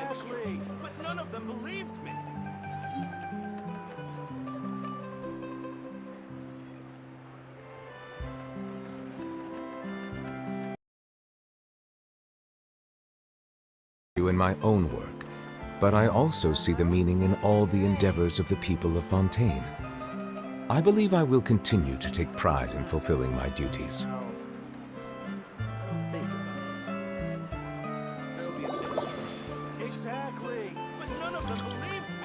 Exactly, but none of them believed me. In my own work, but I also see the meaning in all the endeavors of the people of Fontaine. I believe I will continue to take pride in fulfilling my duties. Exactly, but none of them believed me.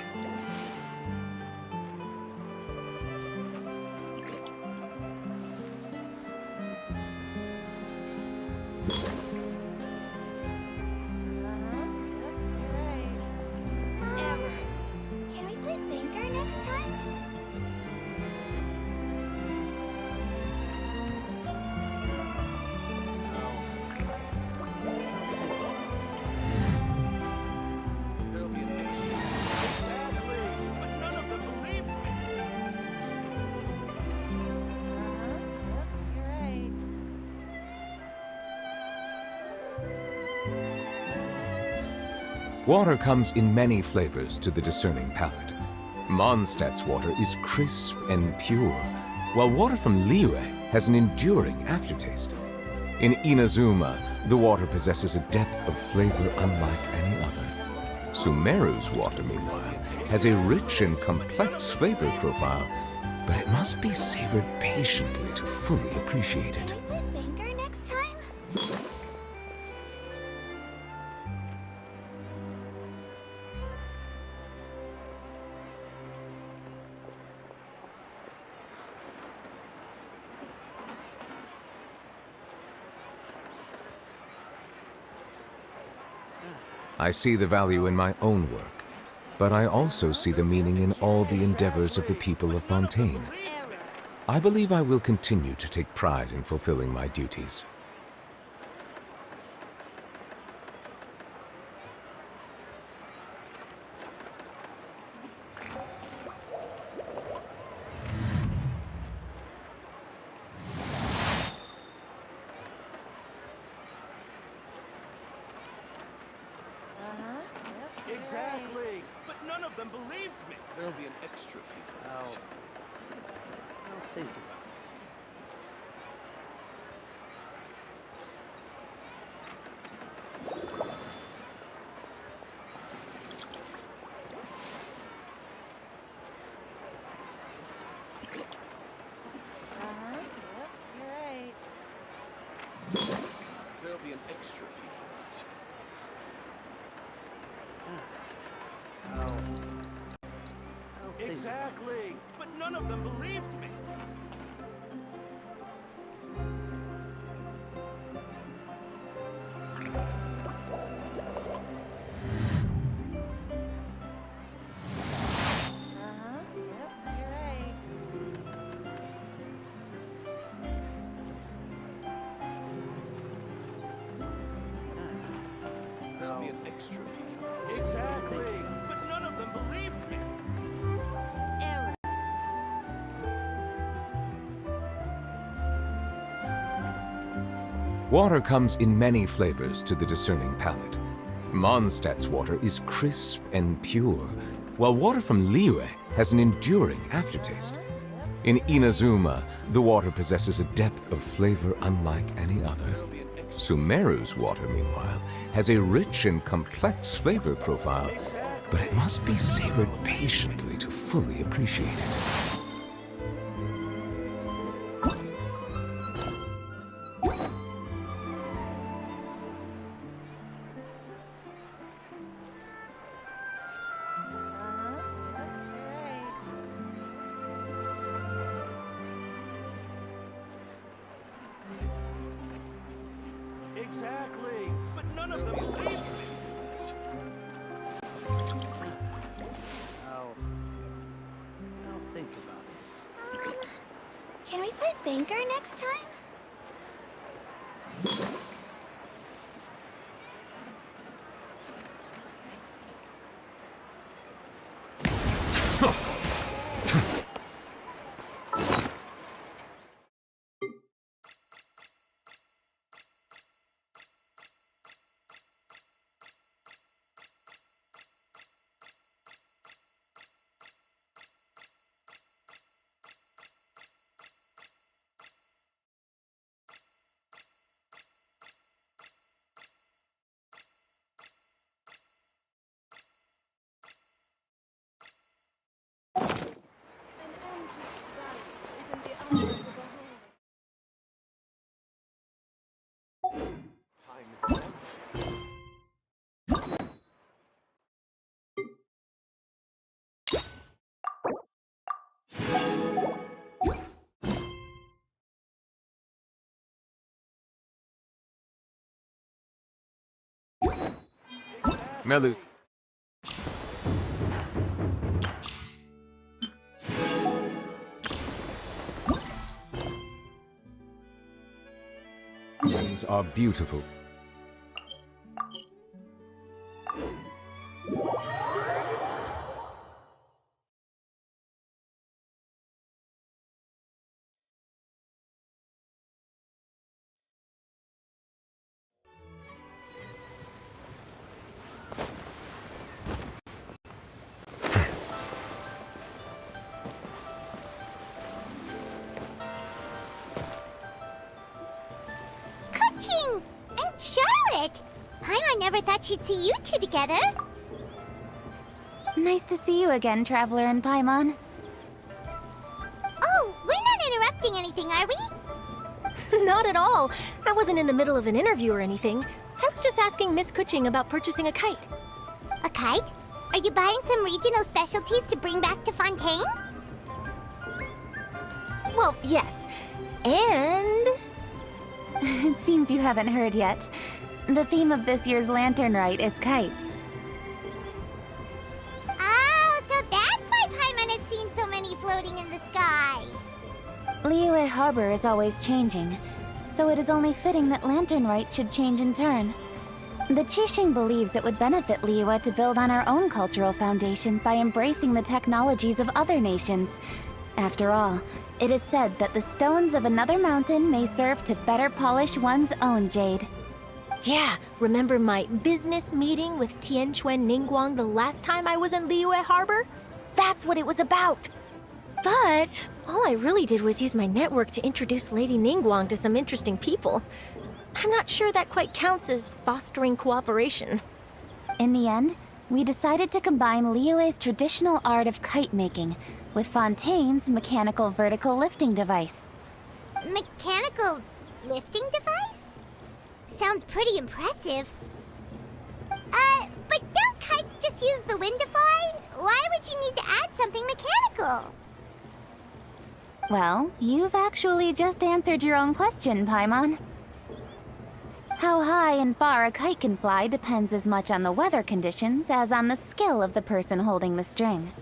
Can we play Banker next time? There'll be an extra. Exactly, but none of them believed me. You're right. Water comes in many flavors to the discerning palate. Mondstadt's water is crisp and pure, while water from Liyue has an enduring aftertaste. In Inazuma, the water possesses a depth of flavor unlike any other. Sumeru's water, meanwhile, has a rich and complex flavor profile, but it must be savored patiently to fully appreciate it. Can we play Banker next time? I see the value in my own work, but I also see the meaning in all the endeavors of the people of Fontaine. I believe I will continue to take pride in fulfilling my duties. Exactly, but none of them believed me. There'll be an extra fee for that. I'll think about it. You're right. There'll be an extra fee for that. Exactly, but none of them believed me. You're right. There'll be an extra fee for that. Exactly, but none of them believed me. Water comes in many flavors to the discerning palate. Mondstadt's water is crisp and pure, while water from Liyue has an enduring aftertaste. In Inazuma, the water possesses a depth of flavor unlike any other. Sumeru's water, meanwhile, has a rich and complex flavor profile, but it must be savored patiently to fully appreciate it. Exactly, but none of them believed me. I'll think about it. Can we play Banker next time? Melu. Things are beautiful. Kuching! And Charlotte! Paimon never thought she'd see you two together. Nice to see you again, Traveler and Paimon. Oh, we're not interrupting anything, are we? Not at all. I wasn't in the middle of an interview or anything. I was just asking Miss Kuching about purchasing a kite. A kite? Are you buying some regional specialties to bring back to Fontaine? Well, yes. And... It seems you haven't heard yet. The theme of this year's Lantern Rite is kites. Oh, so that's why Paimon has seen so many floating in the sky. Liyue Harbor is always changing, so it is only fitting that Lantern Rite should change in turn. The Qixing believes it would benefit Liyue to build on our own cultural foundation by embracing the technologies of other nations. After all, it is said that the stones of another mountain may serve to better polish one's own jade. yeah, remember my business meeting with Tianquan Ningguang the last time I was in Liyue Harbor? That's what it was about. But all I really did was use my network to introduce Lady Ningguang to some interesting people. I'm not sure that quite counts as fostering cooperation. In the end, we decided to combine Liyue's traditional art of kite making with Fontaine's mechanical vertical lifting device. Mechanical lifting device? Sounds pretty impressive. But don't kites just use the wind to fly? Why would you need to add something mechanical? Well, you've actually just answered your own question, Paimon. How high and far a kite can fly depends as much on the weather conditions as on the skill of the person holding the string.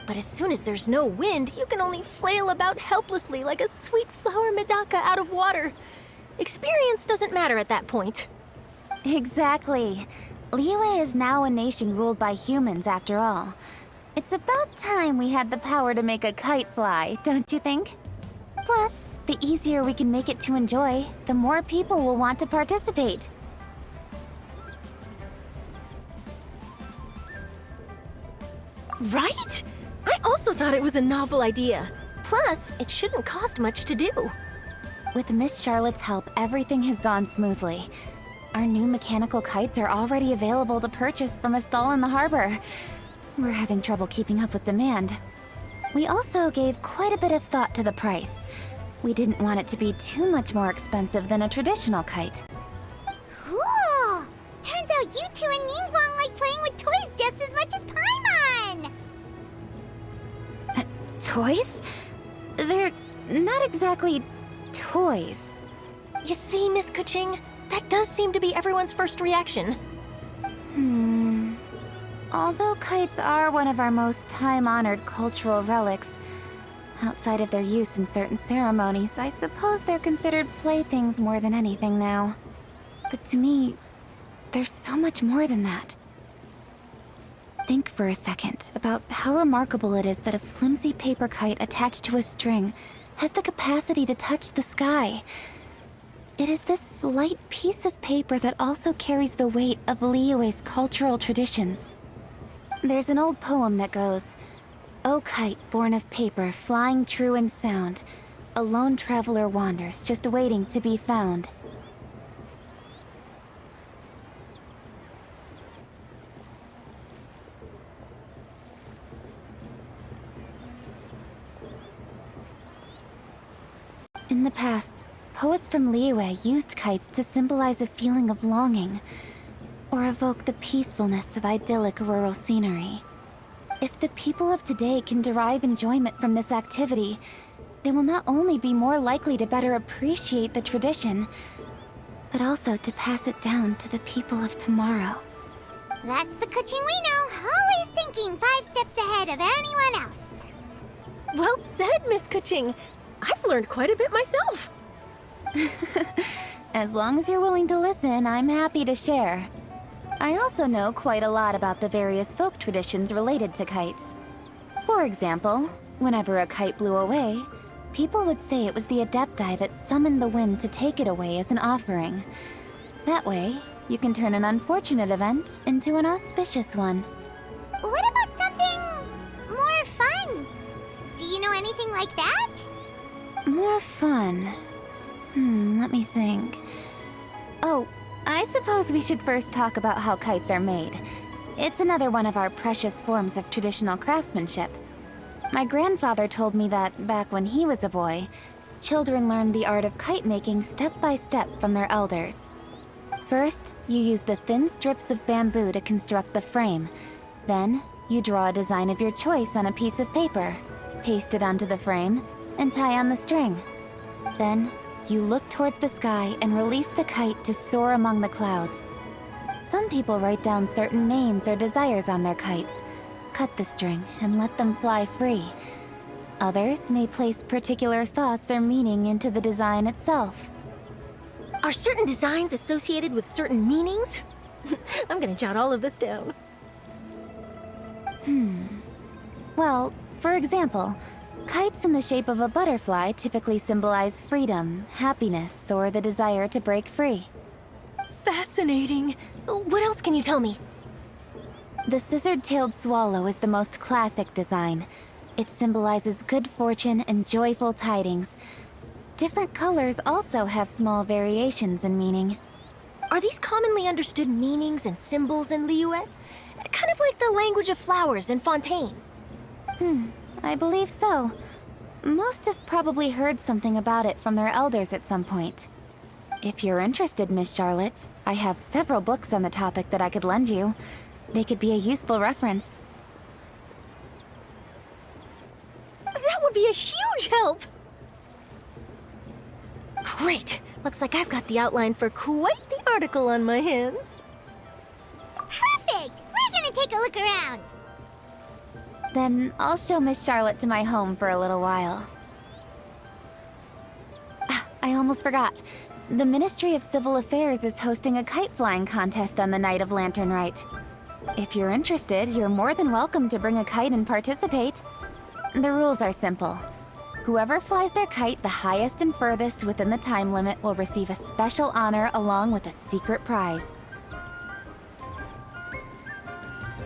But as soon as there's no wind, you can only flail about helplessly like a sweet flower medaka out of water. Experience doesn't matter at that point. Exactly. Liyue is now a nation ruled by humans, after all. It's about time we had the power to make a kite fly, don't you think? Plus, the easier we can make it to enjoy, the more people will want to participate. Right? I also thought it was a novel idea. Plus, it shouldn't cost much to do. With Miss Charlotte's help, everything has gone smoothly. Our new mechanical kites are already available to purchase from a stall in the harbor. We're having trouble keeping up with demand. We also gave quite a bit of thought to the price. We didn't want it to be too much more expensive than a traditional kite. Cool! Turns out you two and Ningguang like playing with toys just as much as Paimon! Toys? They're not exactly toys. You see, Miss Kuching? That does seem to be everyone's first reaction. Although kites are one of our most time-honored cultural relics, outside of their use in certain ceremonies, I suppose they're considered playthings more than anything now. But to me, there's so much more than that. Think for a second about how remarkable it is that a flimsy paper kite attached to a string has the capacity to touch the sky. It is this slight piece of paper that also carries the weight of Liyue's cultural traditions. There's an old poem that goes, "O kite born of paper, flying true and sound, a lone traveler wanders, just waiting to be found." In the past, poets from Liyue used kites to symbolize a feeling of longing, or evoke the peacefulness of idyllic rural scenery. If the people of today can derive enjoyment from this activity, they will not only be more likely to better appreciate the tradition, but also to pass it down to the people of tomorrow. That's the Kuching we know, always thinking 5 steps ahead of anyone else. Well said, Miss Kuching. I've learned quite a bit myself. As long as you're willing to listen, I'm happy to share. I also know quite a lot about the various folk traditions related to kites. For example, whenever a kite blew away, people would say it was the Adepti that summoned the wind to take it away as an offering. That way, you can turn an unfortunate event into an auspicious one. What about something more fun? Do you know anything like that? More fun. Let me think. Oh, I suppose we should first talk about how kites are made. It's another one of our precious forms of traditional craftsmanship. My grandfather told me that, back when he was a boy, children learned the art of kite making step by step from their elders. First, you use the thin strips of bamboo to construct the frame. Then, you draw a design of your choice on a piece of paper, paste it onto the frame, and tie on the string. Then, you look towards the sky and release the kite to soar among the clouds. Some people write down certain names or desires on their kites, cut the string, and let them fly free. Others may place particular thoughts or meaning into the design itself. Are certain designs associated with certain meanings? I'm gonna jot all of this down. Well, for example, kites in the shape of a butterfly typically symbolize freedom, happiness, or the desire to break free. Fascinating. What else can you tell me? The scissor-tailed swallow is the most classic design. It symbolizes good fortune and joyful tidings. Different colors also have small variations in meaning. Are these commonly understood meanings and symbols in Liyue? Kind of like the language of flowers in Fontaine. I believe so. Most have probably heard something about it from their elders at some point. If you're interested, Miss Charlotte, I have several books on the topic that I could lend you. They could be a useful reference. That would be a huge help! Great! Looks like I've got the outline for quite the article on my hands. Perfect! We're gonna take a look around. Then I'll show Miss Charlotte to my home for a little while. I almost forgot. The Ministry of Civil Affairs is hosting a kite flying contest on the night of Lantern Rite. If you're interested, you're more than welcome to bring a kite and participate. The rules are simple. Whoever flies their kite the highest and furthest within the time limit will receive a special honor along with a secret prize.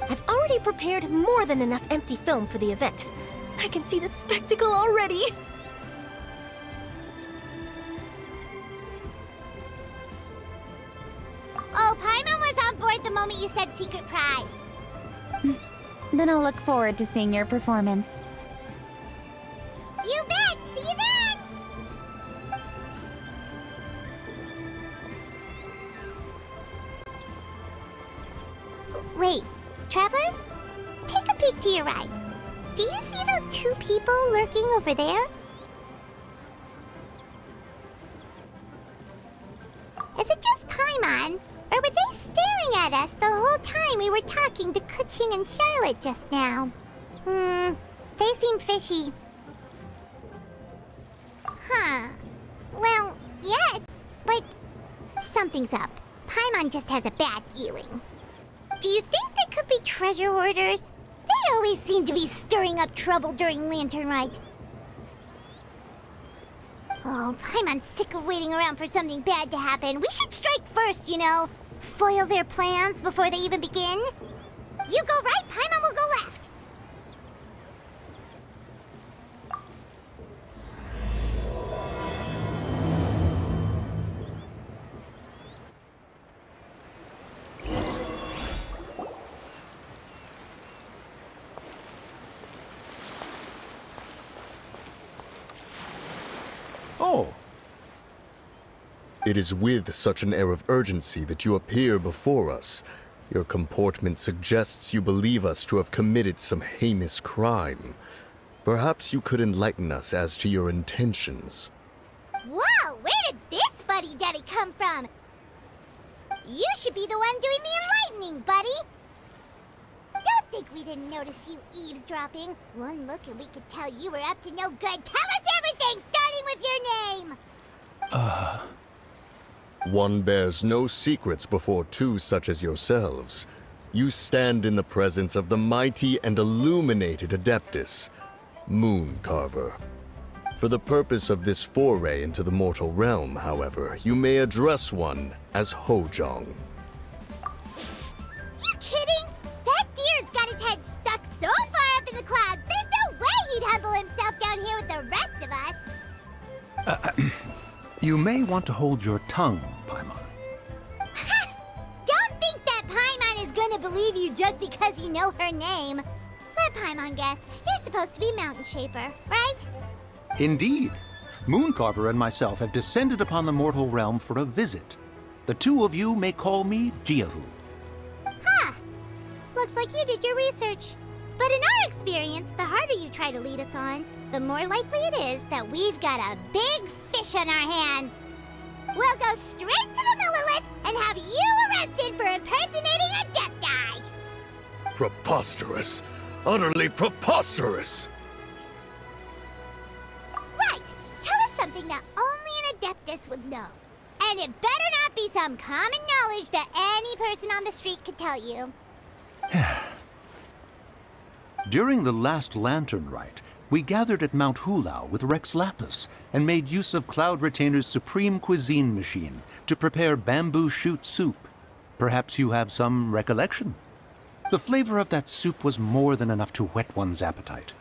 I've already prepared more than enough empty film for the event. I can see the spectacle already. Oh, Paimon was on board the moment you said secret prize. Then I'll look forward to seeing your performance. You bet! See you then! Wait, Traveler? Take a peek to your right. Do you see those 2 people lurking over there? Is it just Paimon? Or were they staring at us the whole time we were talking to Kuching and Charlotte just now? They seem fishy. Huh. Well, yes, but something's up. Paimon just has a bad feeling. Do you think they could be treasure hoarders? They always seem to be stirring up trouble during Lantern Rite. Oh, Paimon's sick of waiting around for something bad to happen. We should strike first, you know. Foil their plans before they even begin. You go right, Paimon will go left. Oh, It is with such an air of urgency that you appear before us. Your comportment suggests you believe us to have committed some heinous crime. Perhaps you could enlighten us as to your intentions. Whoa, where did this fuddy-duddy come from? You should be the one doing the enlightening, buddy. think we didn't notice you eavesdropping. One look and we could tell you were up to no good. Tell us everything, starting with your name! One bears no secrets before two such as yourselves. You stand in the presence of the mighty and illuminated Adeptus, Mooncarver. For the purpose of this foray into the mortal realm, however, you may address one as Hojong. You kidding? That deer's got his head stuck so far up in the clouds, there's no way he'd humble himself down here with the rest of us. You may want to hold your tongue, Paimon. Don't think that Paimon is gonna believe you just because you know her name. Let Paimon guess. You're supposed to be Mountain Shaper, right? Indeed. Mooncarver and myself have descended upon the mortal realm for a visit. The two of you may call me Jiahu. Huh. Looks like you did your research. But in our experience, the harder you try to lead us on, the more likely it is that we've got a big fish on our hands. We'll go straight to the Millilith and have you arrested for impersonating a death guy. Preposterous! Utterly preposterous! Right. Tell us something that only an Adeptus would know. And it better not be some common knowledge that any person on the street could tell you. During the last Lantern Rite, we gathered at Mount Hulao with Rex Lapis and made use of Cloud Retainer's supreme cuisine machine to prepare bamboo shoot soup. Perhaps you have some recollection? The flavor of that soup was more than enough to whet one's appetite.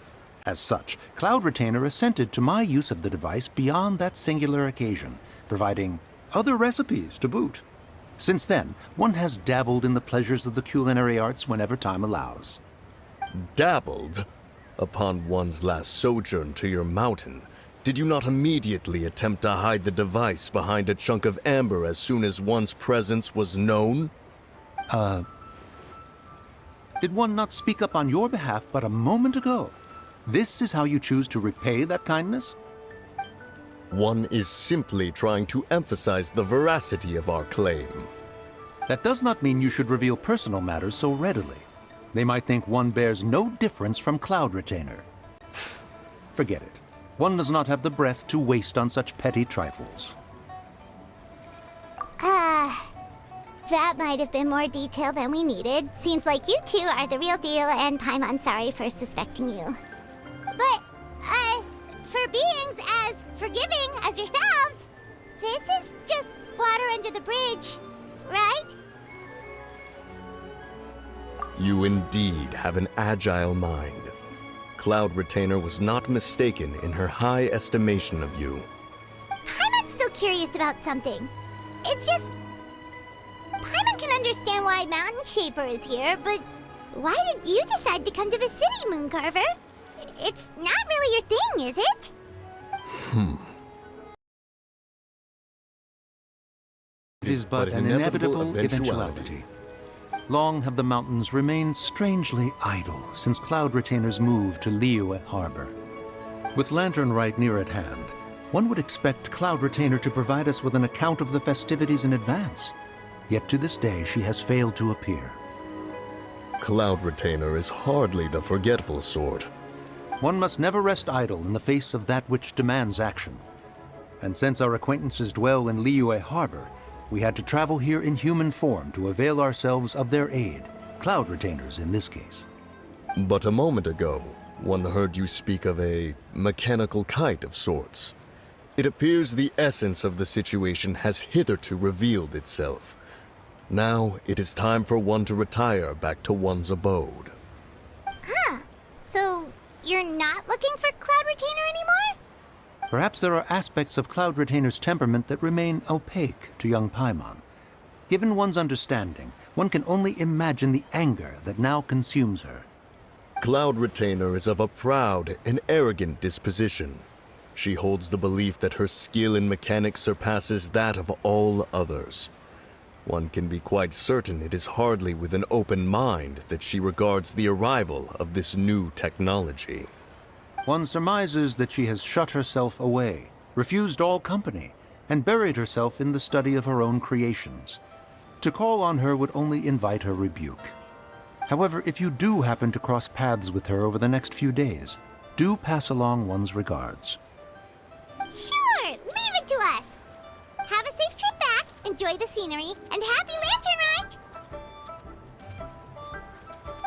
As such, Cloud Retainer assented to my use of the device beyond that singular occasion, providing other recipes to boot. Since then, one has dabbled in the pleasures of the culinary arts whenever time allows. Dabbled? Upon one's last sojourn to your mountain, did you not immediately attempt to hide the device behind a chunk of amber as soon as one's presence was known? Did one not speak up on your behalf but a moment ago? This is how you choose to repay that kindness? One is simply trying to emphasize the veracity of our claim. That does not mean you should reveal personal matters so readily. They might think one bears no difference from Cloud Retainer. Forget it. One does not have the breath to waste on such petty trifles. That might have been more detail than we needed. Seems like you two are the real deal, and Paimon's sorry for suspecting you. But, for beings as forgiving as yourselves, this is just water under the bridge, right? You indeed have an agile mind. Cloud Retainer was not mistaken in her high estimation of you. Paimon's still curious about something. It's just... Paimon can understand why Mountain Shaper is here, but why did you decide to come to the city, Mooncarver? It's not really your thing, is it? It is but an inevitable eventuality. Long have the mountains remained strangely idle since Cloud Retainer's move to Liyue Harbor. With Lantern Rite near at hand, one would expect Cloud Retainer to provide us with an account of the festivities in advance. Yet to this day, she has failed to appear. Cloud Retainer is hardly the forgetful sort. One must never rest idle in the face of that which demands action. And since our acquaintances dwell in Liyue Harbor, we had to travel here in human form to avail ourselves of their aid, Cloud Retainers in this case. But a moment ago, one heard you speak of a mechanical kite of sorts. It appears the essence of the situation has hitherto revealed itself. Now it is time for one to retire back to one's abode. Huh. So, you're not looking for Cloud Retainer anymore? Perhaps there are aspects of Cloud Retainer's temperament that remain opaque to young Paimon. Given one's understanding, one can only imagine the anger that now consumes her. Cloud Retainer is of a proud and arrogant disposition. She holds the belief that her skill in mechanics surpasses that of all others. One can be quite certain it is hardly with an open mind that she regards the arrival of this new technology. One surmises that she has shut herself away, refused all company, and buried herself in the study of her own creations. To call on her would only invite her rebuke. However, if you do happen to cross paths with her over the next few days, do pass along one's regards. Sure, leave it to us. Have a safe trip back, enjoy the scenery, and happy Lantern Rite!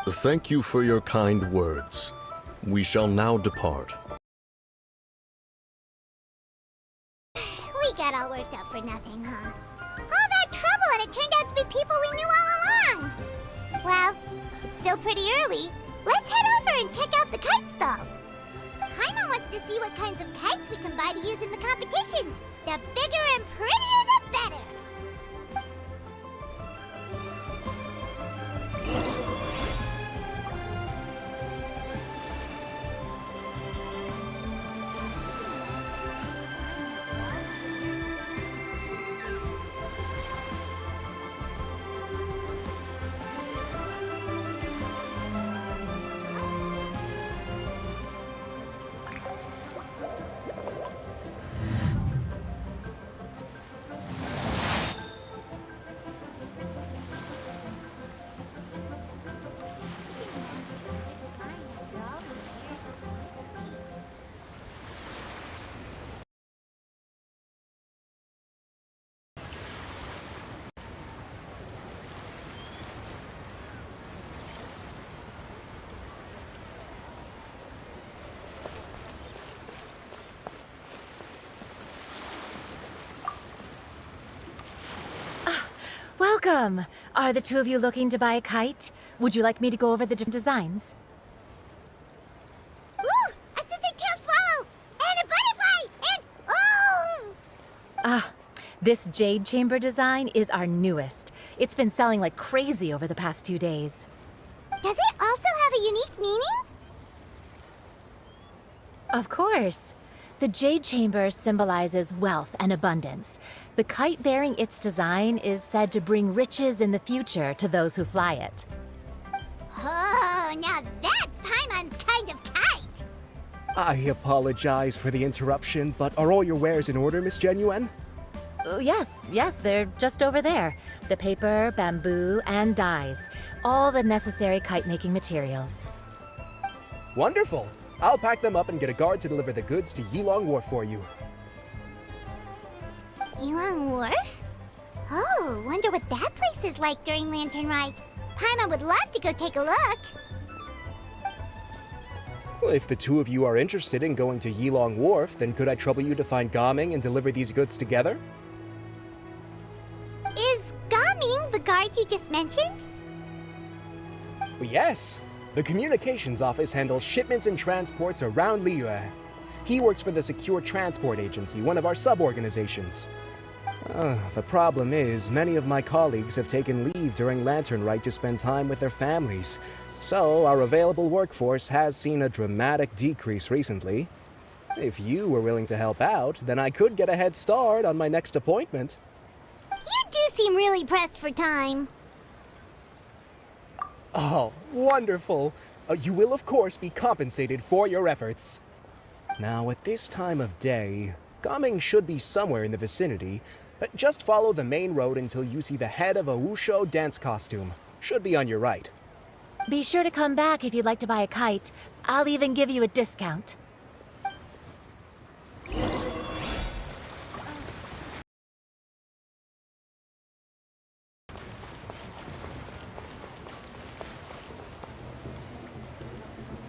Thank you for your kind words. We shall now depart. We got all worked up for nothing, huh? All that trouble and it turned out to be people we knew all along! Well, it's still pretty early. Let's head over and check out the kite stalls. Paimon wants to see what kinds of kites we can buy to use in the competition. The bigger and prettier, the better! Welcome! Are the two of you looking to buy a kite? Would you like me to go over the different designs? Ooh! A scissor-tailed swallow! And a butterfly! And... oh! This jade chamber design is our newest. It's been selling like crazy over the past 2 days. Does it also have a unique meaning? Of course. The jade chamber symbolizes wealth and abundance. The kite bearing its design is said to bring riches in the future to those who fly it. Oh, now that's Paimon's kind of kite! I apologize for the interruption, but are all your wares in order, Miss Genuine? Yes, they're just over there. The paper, bamboo, and dyes. All the necessary kite-making materials. Wonderful! I'll pack them up and get a guard to deliver the goods to Yilong Wharf for you. Yilong Wharf? Oh, wonder what that place is like during Lantern Rite. Paimon would love to go take a look. Well, if the two of you are interested in going to Yilong Wharf, then could I trouble you to find Gaming and deliver these goods together? Is Gaming the guard you just mentioned? Well, yes. The communications office handles shipments and transports around Liyue. He works for the Secure Transport Agency, one of our sub-organizations. The problem is, many of my colleagues have taken leave during Lantern Rite to spend time with their families. So, our available workforce has seen a dramatic decrease recently. If you were willing to help out, then I could get a head start on my next appointment. You do seem really pressed for time. Oh, wonderful! You will, of course, be compensated for your efforts. Now, at this time of day, Gaming should be somewhere in the vicinity. Just follow the main road until you see the head of a Wushu dance costume. Should be on your right. Be sure to come back if you'd like to buy a kite. I'll even give you a discount.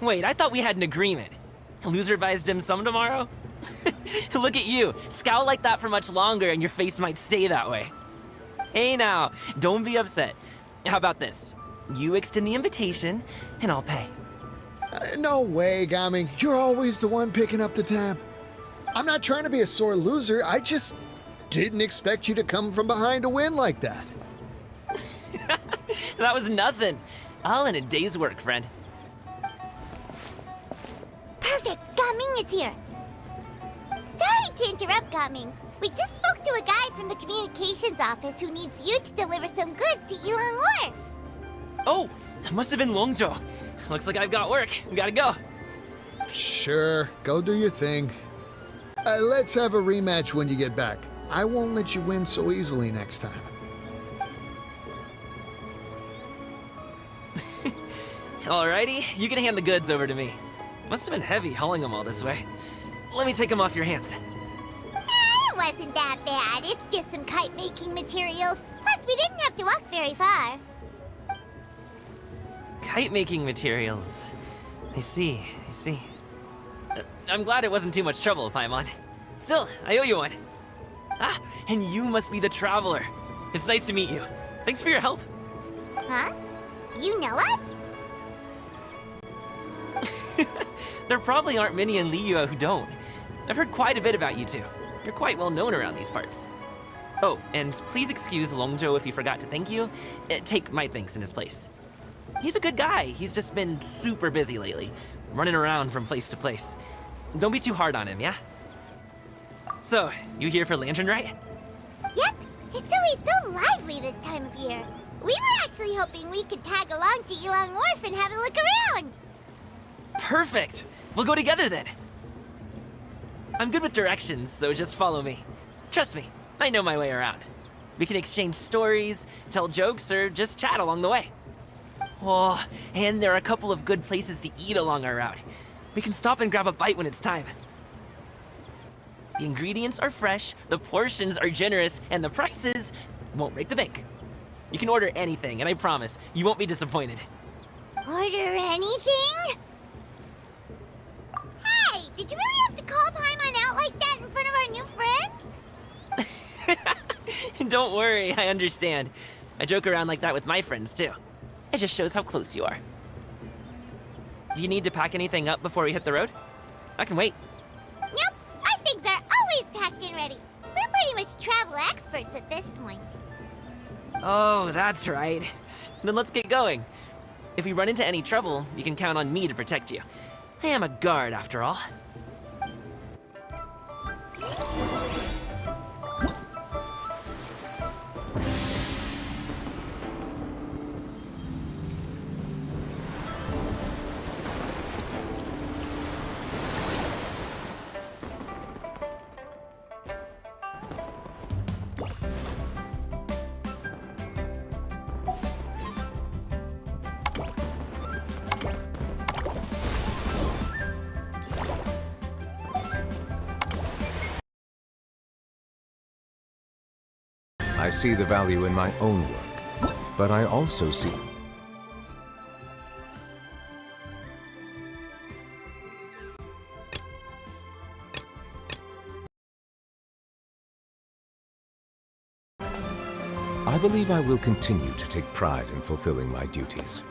Wait, I thought we had an agreement. Loser buys dim sum tomorrow? Look at you. Scowl like that for much longer and your face might stay that way. Hey now, don't be upset. How about this? You extend the invitation, and I'll pay. No way, Gaming. You're always the one picking up the tab. I'm not trying to be a sore loser. I just didn't expect you to come from behind to win like that. That was nothing. All in a day's work, friend. Perfect! Gaming is here! Sorry to interrupt, Gaming. We just spoke to a guy from the communications office who needs you to deliver some goods to Yilong Wharf. Oh, that must have been Longzhou. Looks like I've got work. We gotta go. Sure, go do your thing. Let's have a rematch when you get back. I won't let you win so easily next time. Alrighty, you can hand the goods over to me. Must have been heavy hauling them all this way. Let me take them off your hands. It wasn't that bad. It's just some kite-making materials. Plus, we didn't have to walk very far. Kite-making materials. I see. I'm glad it wasn't too much trouble, Paimon. Still, I owe you one. Ah, and you must be the traveler. It's nice to meet you. Thanks for your help. Huh? You know us? There probably aren't many in Liyue who don't. I've heard quite a bit about you two. You're quite well known around these parts. Oh, and please excuse Longzhou if he forgot to thank you. Take my thanks in his place. He's a good guy. He's just been super busy lately, running around from place to place. Don't be too hard on him, yeah? So, you here for Lantern Rite? Yep. It's always so lively this time of year. We were actually hoping we could tag along to Elong Wharf and have a look around. Perfect! We'll go together then. I'm good with directions, so just follow me. Trust me, I know my way around. We can exchange stories, tell jokes, or just chat along the way. Oh, and there are a couple of good places to eat along our route. We can stop and grab a bite when it's time. The ingredients are fresh, the portions are generous, and the prices won't break the bank. You can order anything, and I promise, you won't be disappointed. Order anything? Hey, did you really have to call Paimon out like that in front of our new friend? Don't worry, I understand. I joke around like that with my friends, too. It just shows how close you are. Do you need to pack anything up before we hit the road? I can wait. Nope, our things are always packed and ready. We're pretty much travel experts at this point. Oh, that's right. Then let's get going. If we run into any trouble, you can count on me to protect you. I am a guard, after all. I see the value in my own work, but I also see... I believe I will continue to take pride in fulfilling my duties.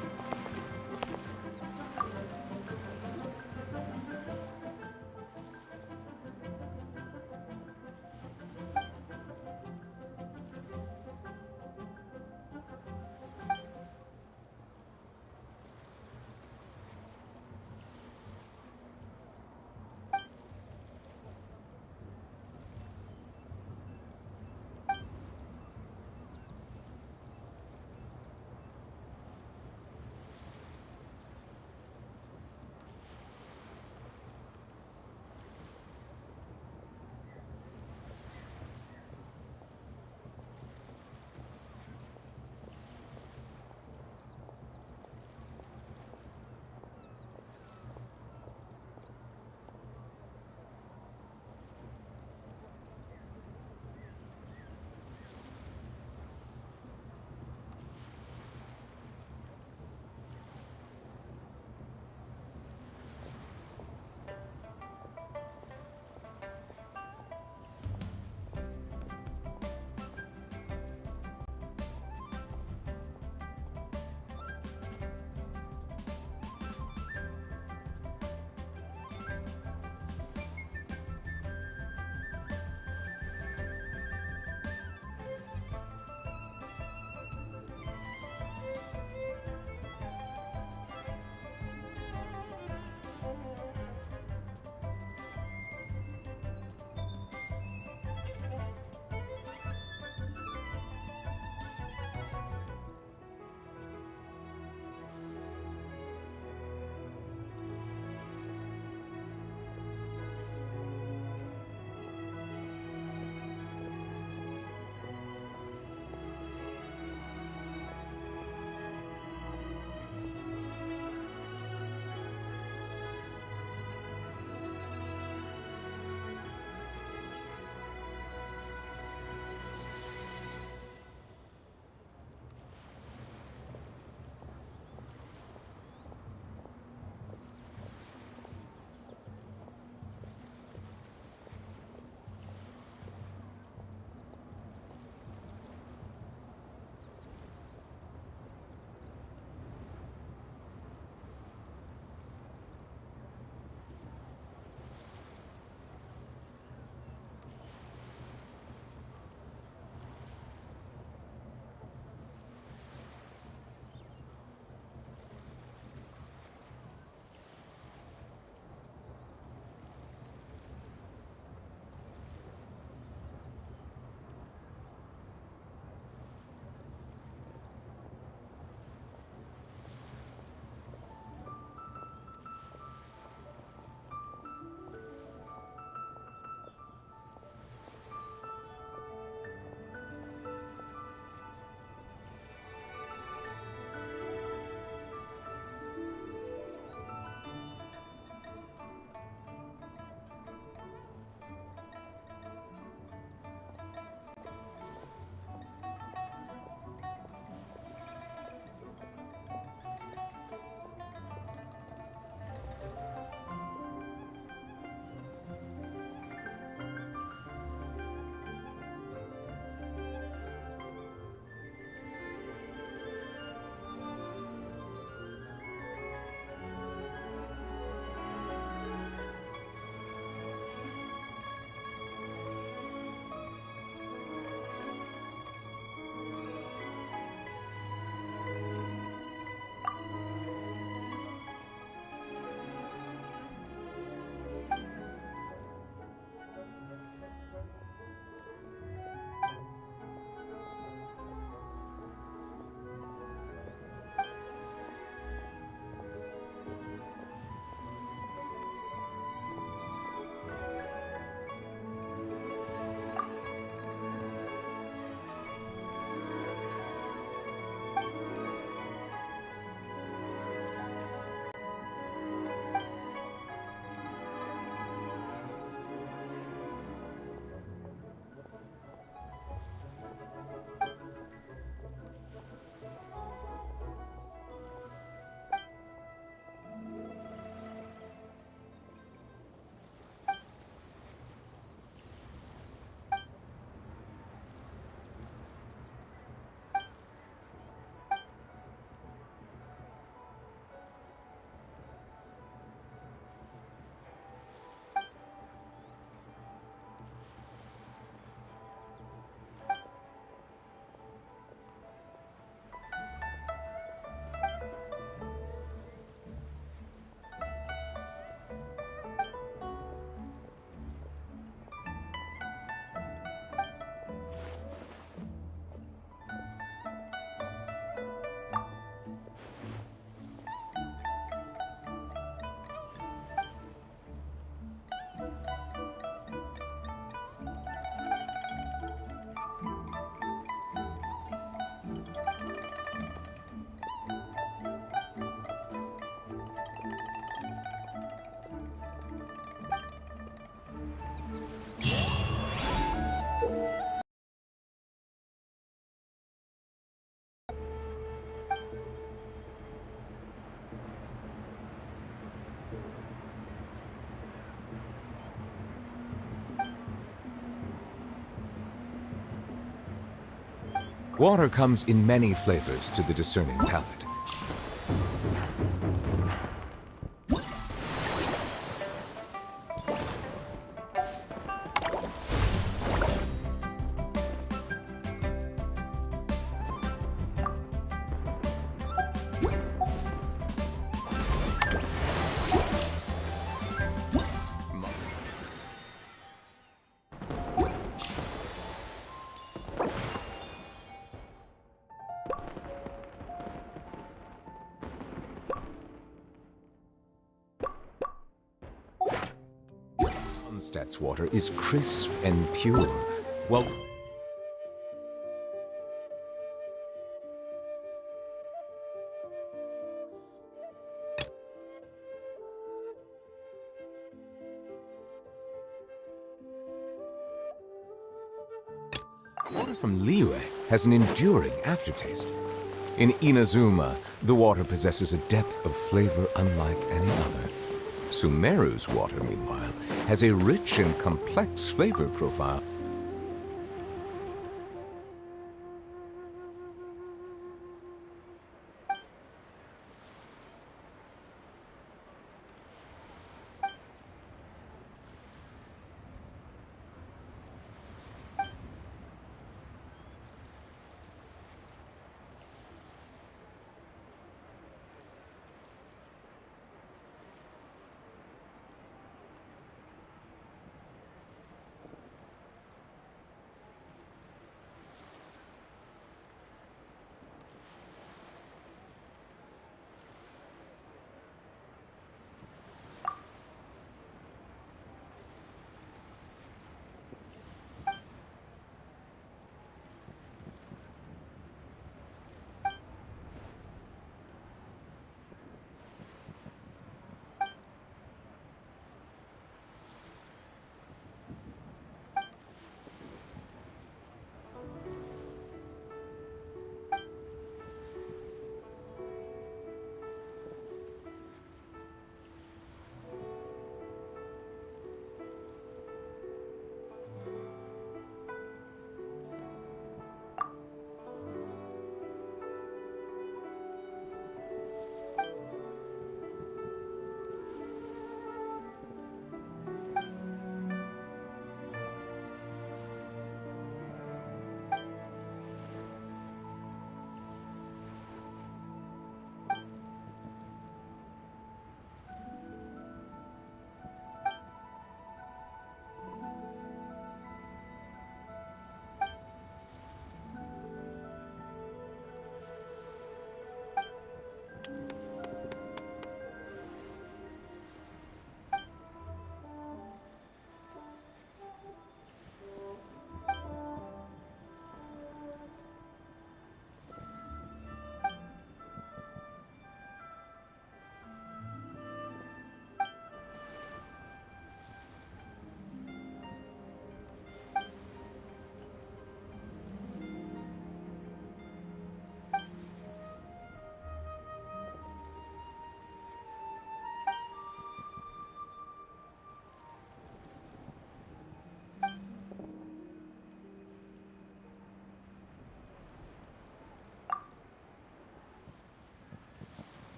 Water comes in many flavors to the discerning palate. Mondstadt's water is crisp and pure, while water from Liyue has an enduring aftertaste. In Inazuma, the water possesses a depth of flavor unlike any other. Sumeru's water, meanwhile, has a rich and complex flavor profile.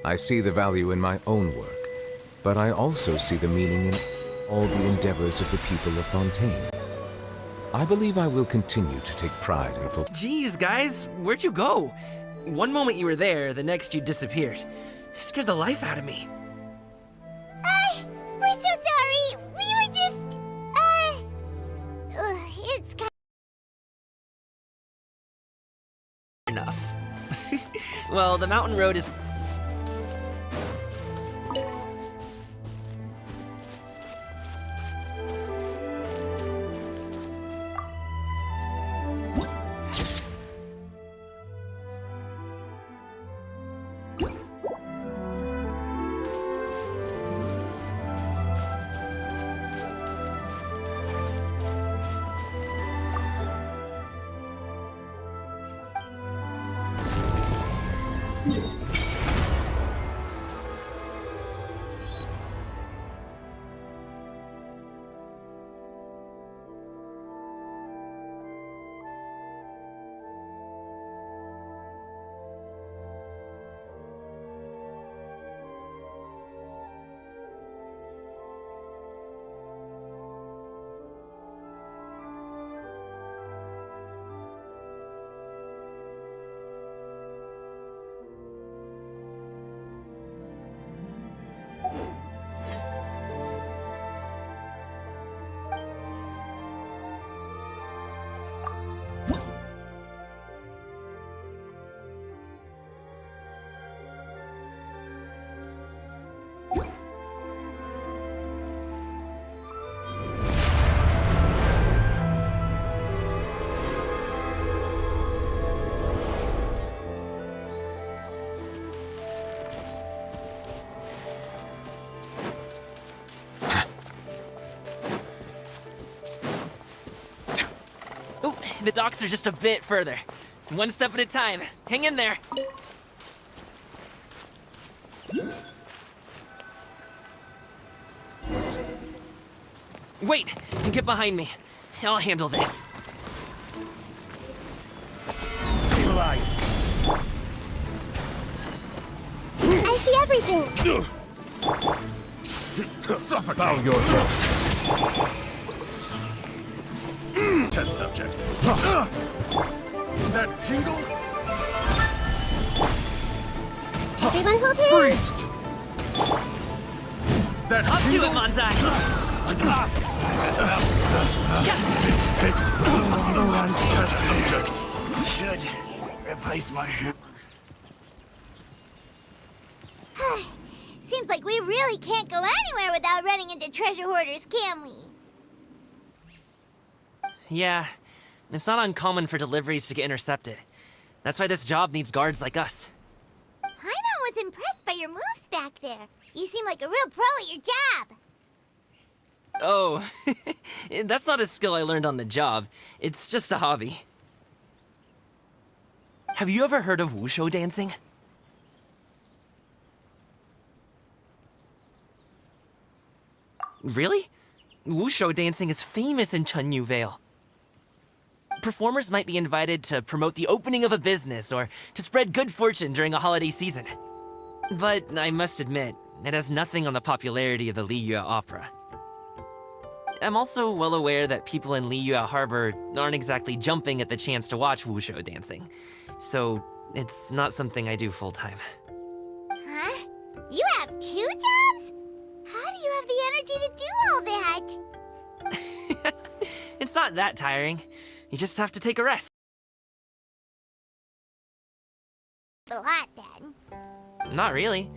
I see the value in my own work, but I also see the meaning in all the endeavors of the people of Fontaine. I believe I will continue to take pride in fulfilling. Jeez, guys, where'd you go? One moment you were there, the next you disappeared. You scared the life out of me. We're so sorry. We were just, it's kind Enough. Well, the mountain road is... The docks are just a bit further. One step at a time. Hang in there. Wait! Get behind me. I'll handle this. Stabilize. I see everything. Bow your head. Test subject. That tingle? Everyone hold hands. Freeze! That Up to it, tingle? Manzai! Test subject. Should replace my hand. Seems like we really can't go anywhere without running into treasure hoarders, can we? Yeah, it's not uncommon for deliveries to get intercepted. That's why this job needs guards like us. Paimon was impressed by your moves back there. You seem like a real pro at your job. Oh, that's not a skill I learned on the job. It's just a hobby. Have you ever heard of wushu dancing? Really? Wushu dancing is famous in Chunyu Vale. Performers might be invited to promote the opening of a business or to spread good fortune during a holiday season. But I must admit, it has nothing on the popularity of the Liyue opera. I'm also well aware that people in Liyue Harbor aren't exactly jumping at the chance to watch wushu dancing, so it's not something I do full-time. Huh? You have 2 jobs? How do you have the energy to do all that? It's not that tiring. You just have to take a rest. A lot, then. Not really.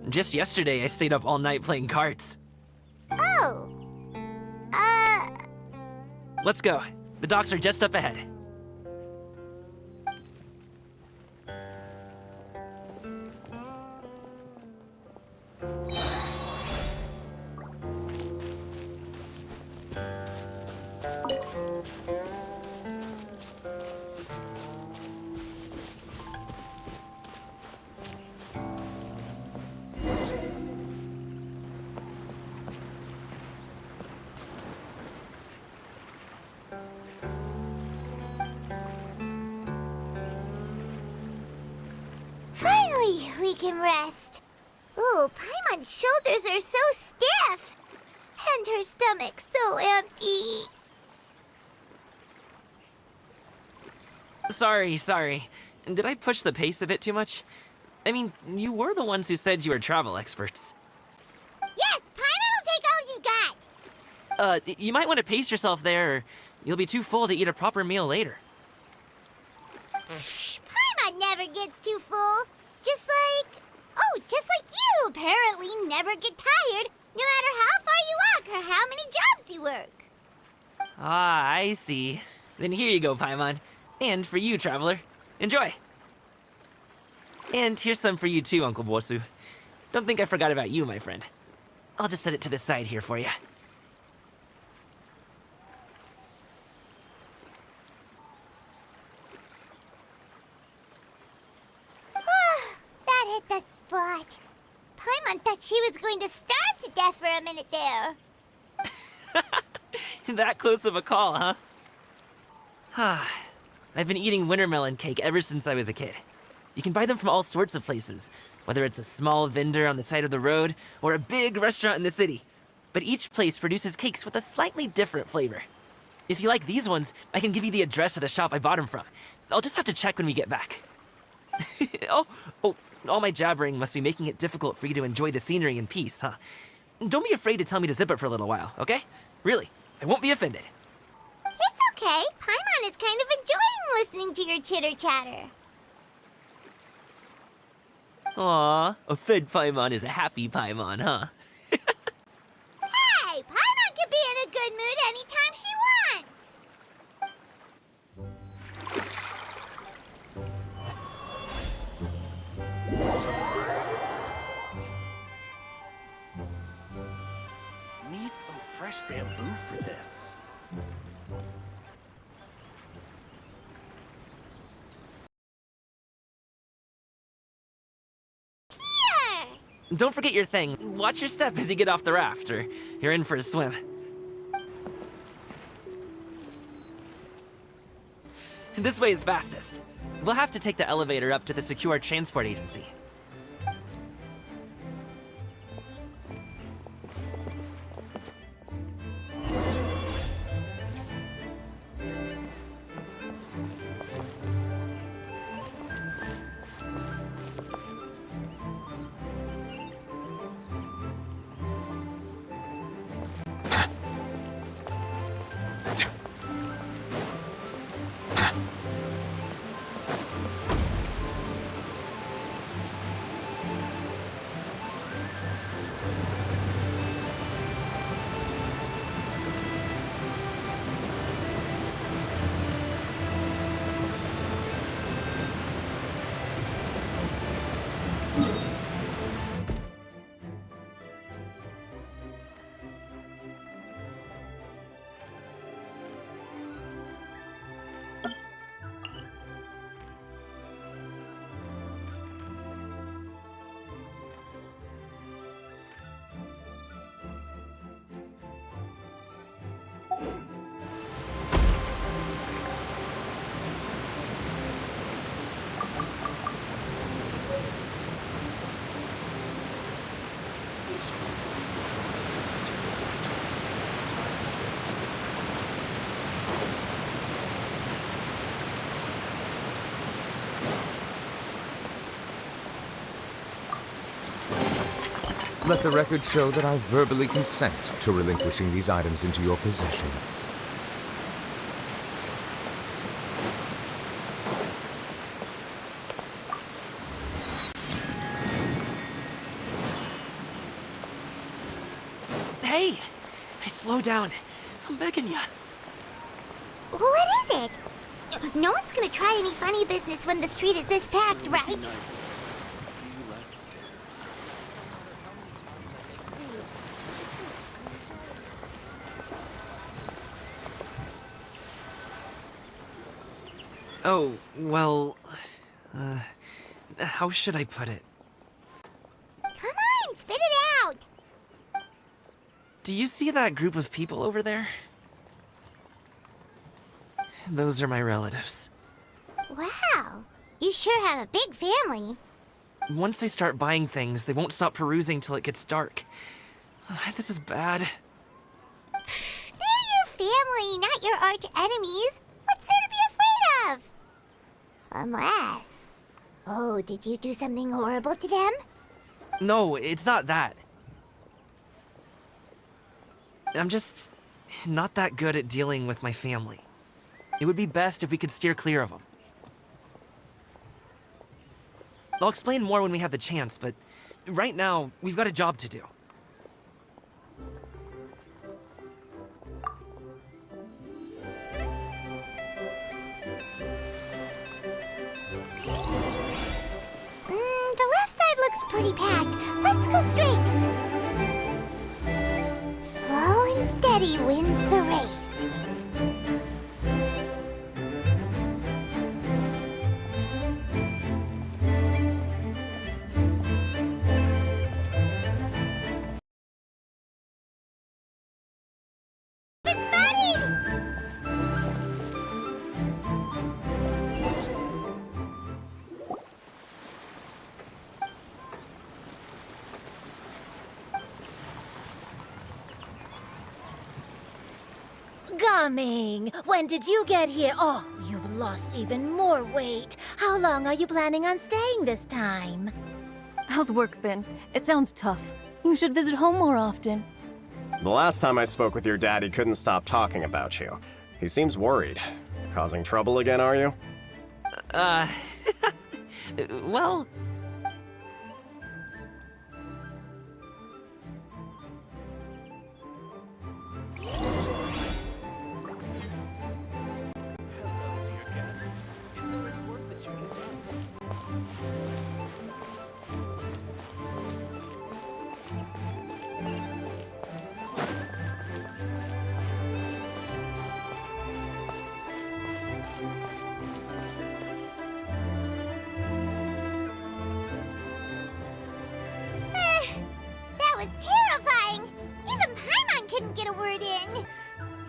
Just yesterday, I stayed up all night playing cards. Oh. Let's go. The docks are just up ahead. Finally, we can rest. Oh, Paimon's shoulders are so stiff. And her stomach's so empty. Sorry. Did I push the pace a bit too much? I mean, you were the ones who said you were travel experts. Yes, Paimon will take all you got. You might want to pace yourself there, or you'll be too full to eat a proper meal later. Paimon never gets too full. Just like you apparently never get tired, no matter how far you walk or how many jobs you work. Ah, I see. Then here you go, Paimon. And for you, traveler. Enjoy. And here's some for you too, Uncle Bosu. Don't think I forgot about you, my friend. I'll just set it to the side here for you. That hit the spot. Paimon thought she was going to starve to death for a minute there. That close of a call, huh? I've been eating wintermelon cake ever since I was a kid. You can buy them from all sorts of places, whether it's a small vendor on the side of the road or a big restaurant in the city. But each place produces cakes with a slightly different flavor. If you like these ones, I can give you the address of the shop I bought them from. I'll just have to check when we get back. Oh, all my jabbering must be making it difficult for you to enjoy the scenery in peace, huh? Don't be afraid to tell me to zip it for a little while, okay? Really, I won't be offended. It's okay. Paimon is kind of enjoying listening to your chitter-chatter. Aw, a fed Paimon is a happy Paimon, huh? Hey, Paimon can be in a good mood anytime she wants. Need some fresh bamboo for this. Don't forget your thing. Watch your step as you get off the raft, or you're in for a swim. This way is fastest. We'll have to take the elevator up to the secure transport agency. Let the record show that I verbally consent to relinquishing these items into your possession. Hey! Slow down. I'm begging you. What is it? No one's gonna try any funny business when the street is this packed, right? Nice. A few less stairs. Oh, well... how should I put it? Come on, spit it out! Do you see that group of people over there? Those are my relatives. Wow, you sure have a big family. Once they start buying things, they won't stop perusing till it gets dark. This is bad. They're your family, not your arch enemies. What's there to be afraid of? Unless... Oh, did you do something horrible to them? No, it's not that. I'm just not that good at dealing with my family. It would be best if we could steer clear of them. I'll explain more when we have the chance, but right now, we've got a job to do. The left side looks pretty packed. Let's go straight. Slow and steady wins the race. Coming! When did you get here? Oh, you've lost even more weight. How long are you planning on staying this time? How's work been? It sounds tough. You should visit home more often. The last time I spoke with your dad, he couldn't stop talking about you. He seems worried. Causing trouble again, are you? Well...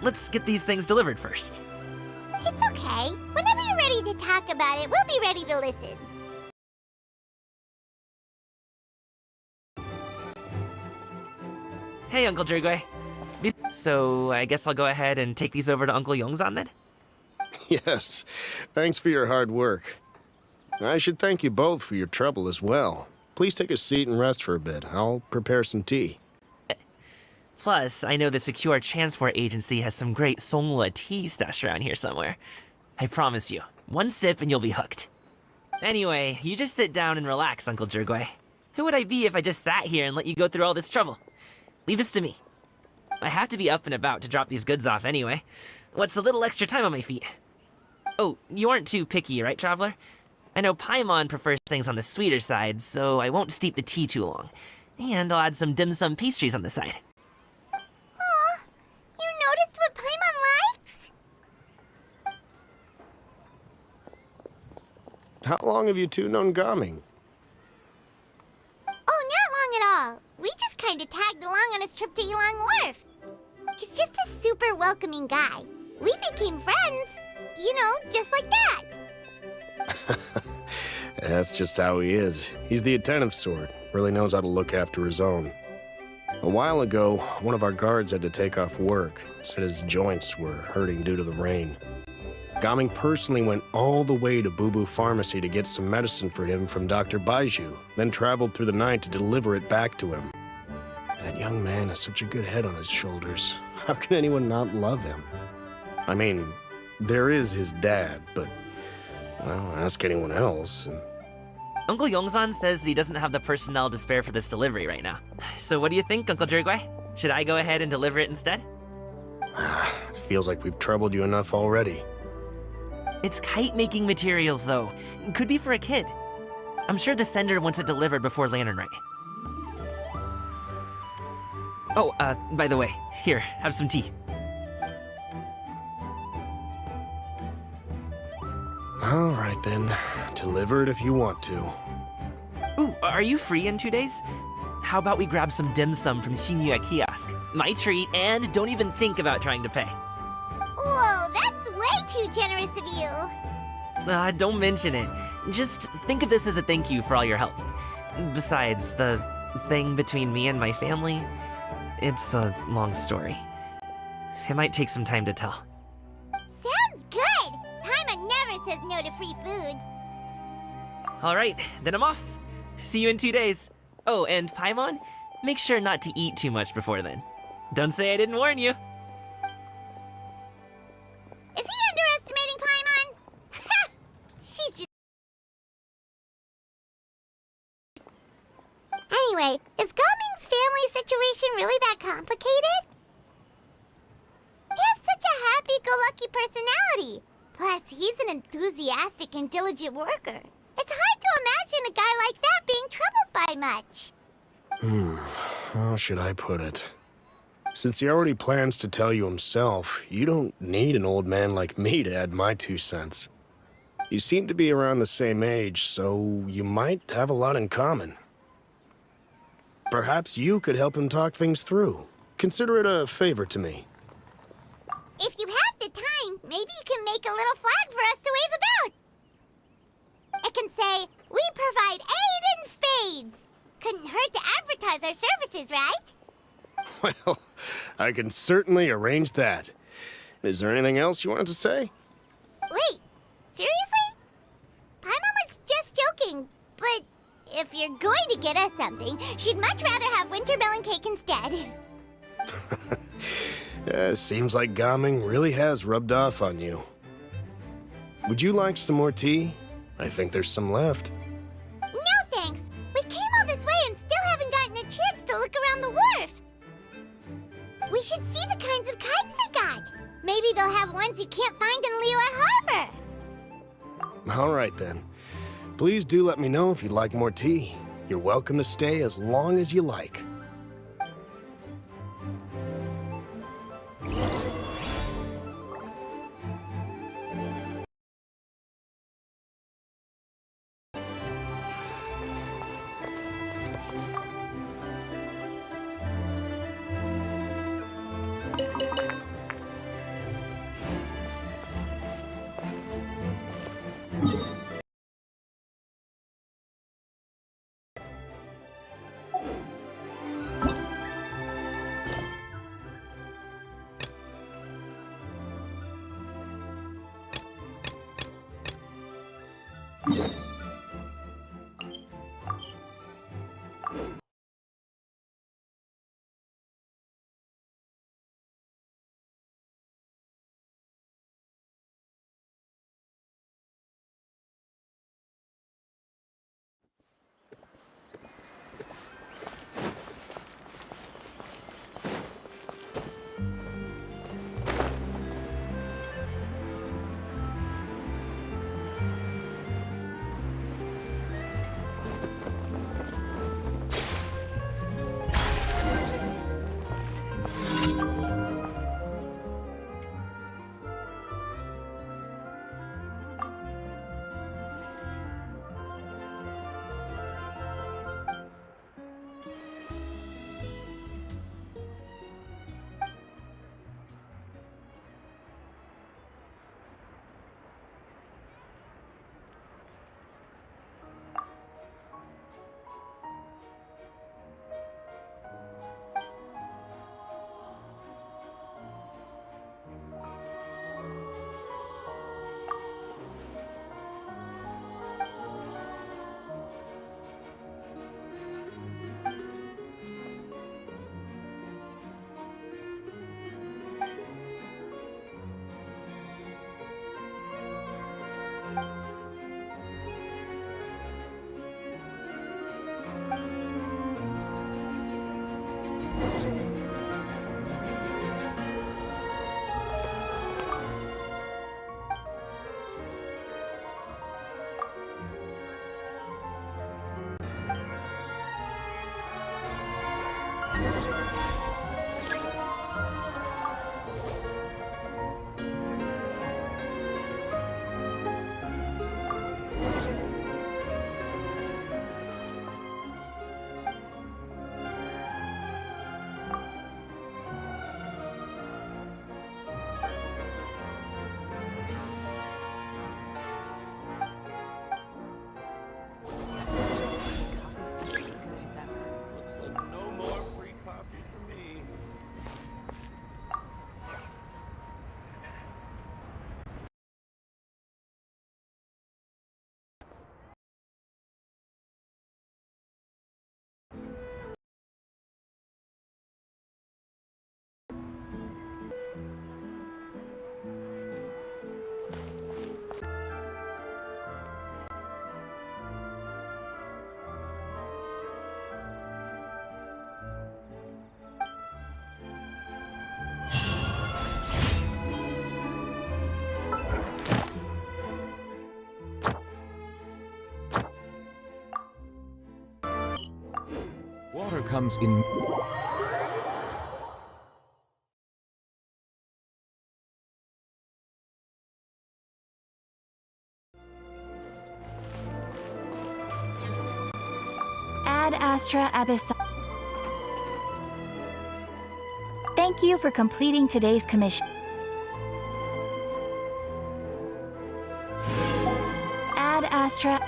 Let's get these things delivered first. It's okay. Whenever you're ready to talk about it, we'll be ready to listen. Hey, Uncle Jirgwe. So, I guess I'll go ahead and take these over to Uncle Yongzan then? Yes. Thanks for your hard work. I should thank you both for your trouble as well. Please take a seat and rest for a bit. I'll prepare some tea. Plus, I know the Secure Transport Agency has some great Songhua tea stashed around here somewhere. I promise you, one sip and you'll be hooked. Anyway, you just sit down and relax, Uncle Jirgwe. Who would I be if I just sat here and let you go through all this trouble? Leave this to me. I have to be up and about to drop these goods off anyway. What's a little extra time on my feet? Oh, you aren't too picky, right, Traveler? I know Paimon prefers things on the sweeter side, so I won't steep the tea too long. And I'll add some dim sum pastries on the side. You noticed what Paimon likes? How long have you two known Gaming? Oh, not long at all. We just kind of tagged along on his trip to Yulong Wharf. He's just a super welcoming guy. We became friends, you know, just like that. That's just how he is. He's the attentive sort. Really knows how to look after his own. A while ago, one of our guards had to take off work. Said his joints were hurting due to the rain. Gaming personally went all the way to Boo Boo Pharmacy to get some medicine for him from Dr. Baiju, then traveled through the night to deliver it back to him. That young man has such a good head on his shoulders. How can anyone not love him? I mean, there is his dad, but, well, ask anyone else. Uncle Yongzan says he doesn't have the personnel to spare for this delivery right now. So what do you think, Uncle Jirgwe? Should I go ahead and deliver it instead? It feels like we've troubled you enough already. It's kite-making materials, though. Could be for a kid. I'm sure the sender wants it delivered before Lantern Rite. Oh, by the way, here, have some tea. All right, then. Deliver it if you want to. Ooh, are you free in 2 days? How about we grab some dim sum from Shinya Kiosk? My treat, and don't even think about trying to pay. Whoa, that's way too generous of you. Don't mention it. Just think of this as a thank you for all your help. Besides, the thing between me and my family, it's a long story. It might take some time to tell. Sounds good! Paimon never says no to free food. Alright, then I'm off. See you in 2 days. Oh, and Paimon, make sure not to eat too much before then. Don't say I didn't warn you. Is he underestimating Paimon? Ha! She's just... Anyway, is Gaming's family situation really that complicated? He has such a happy-go-lucky personality. Plus, he's an enthusiastic and diligent worker. It's hard to imagine a guy like that being troubled by much. How should I put it? Since he already plans to tell you himself, you don't need an old man like me to add my 2 cents. You seem to be around the same age, so you might have a lot in common. Perhaps you could help him talk things through. Consider it a favor to me. If you have the time, maybe you can make a little flag for us to wave about. It can say, "We provide aid in spades." Couldn't hurt to advertise our services, right? Well, I can certainly arrange that. Is there anything else you wanted to say? Wait, seriously? Paimon was just joking, but if you're going to get us something, she'd much rather have winter melon cake instead. Seems like Gaming really has rubbed off on you. Would you like some more tea? I think there's some left. No thanks. We came all this way and still haven't gotten a chance to look around the wharf. We should see the kinds of kites they got. Maybe they'll have ones you can't find in Liyue Harbor. All right then. Please do let me know if you'd like more tea. You're welcome to stay as long as you like. comes in... Ad Astra Abyss. Thank you for completing today's commission. Ad Astra.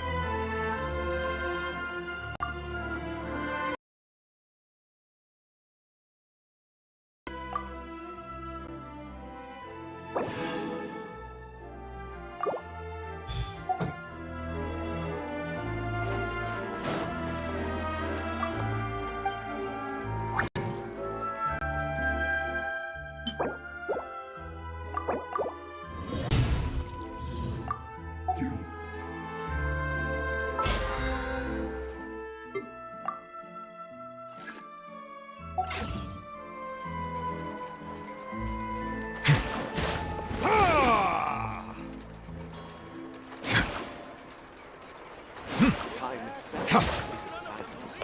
Time itself is a silence.